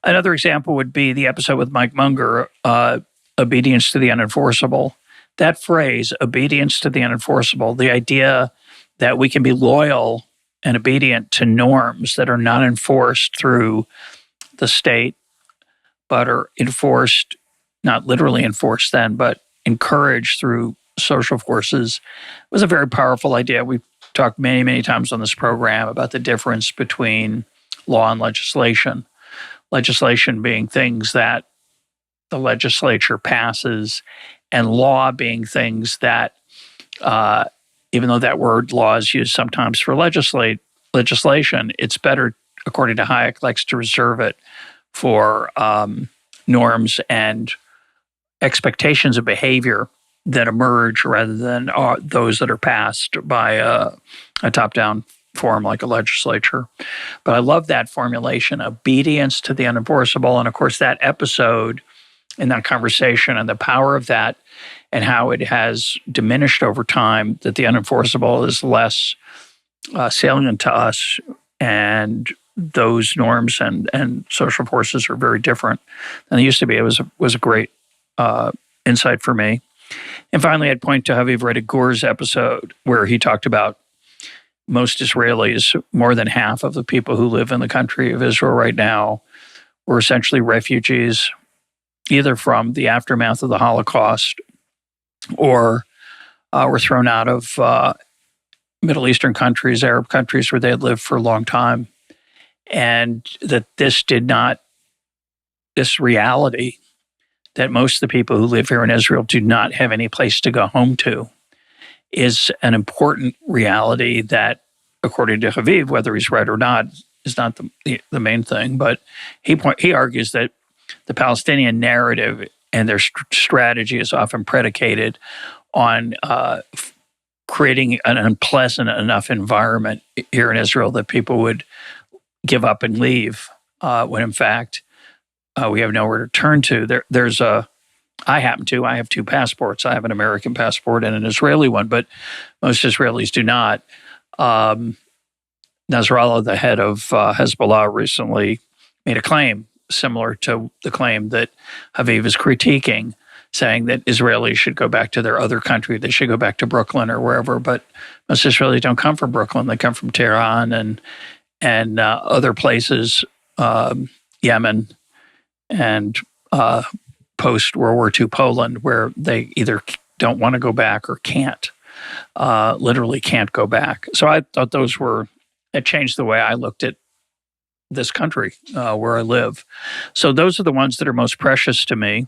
Another example would be the episode with Mike Munger, obedience to the unenforceable. That phrase, obedience to the unenforceable, the idea that we can be loyal and obedient to norms that are not enforced through the state, but are enforced, not literally enforced then, but encouraged through social forces, was a very powerful idea. We've talked many, many times on this program about the difference between law and legislation. Legislation being things that the legislature passes, and law being things that, even though that word law is used sometimes for legislation, it's better, according to Hayek, likes to reserve it for norms and expectations of behavior that emerge rather than those that are passed by a top-down form like a legislature. But I love that formulation, obedience to the unenforceable. And of course, that episode in that conversation and the power of that and how it has diminished over time, that the unenforceable is less salient to us, and those norms and social forces are very different than they used to be. It was a great insight for me. And finally, I'd point to Haviv Reda Gur's episode where he talked about most Israelis, more than half of the people who live in the country of Israel right now, were essentially refugees, either from the aftermath of the Holocaust or were thrown out of Middle Eastern countries, Arab countries where they had lived for a long time. And that this reality that most of the people who live here in Israel do not have any place to go home to is an important reality that, according to Haviv, whether he's right or not, is not the main thing. But he argues that the Palestinian narrative and their strategy is often predicated on creating an unpleasant enough environment here in Israel that people would give up and leave, when in fact we have nowhere to turn to. I have two passports. I have an American passport and an Israeli one, but most Israelis do not. Nasrallah, the head of Hezbollah, recently made a claim similar to the claim that Haviv is critiquing, saying that Israelis should go back to their other country. They should go back to Brooklyn or wherever. But most Israelis don't come from Brooklyn. They come from Tehran and other places, Yemen, and post-World War II Poland, where they either don't want to go back or can't, literally can't go back. So I thought it changed the way I looked at this country, where I live. So those are the ones that are most precious to me.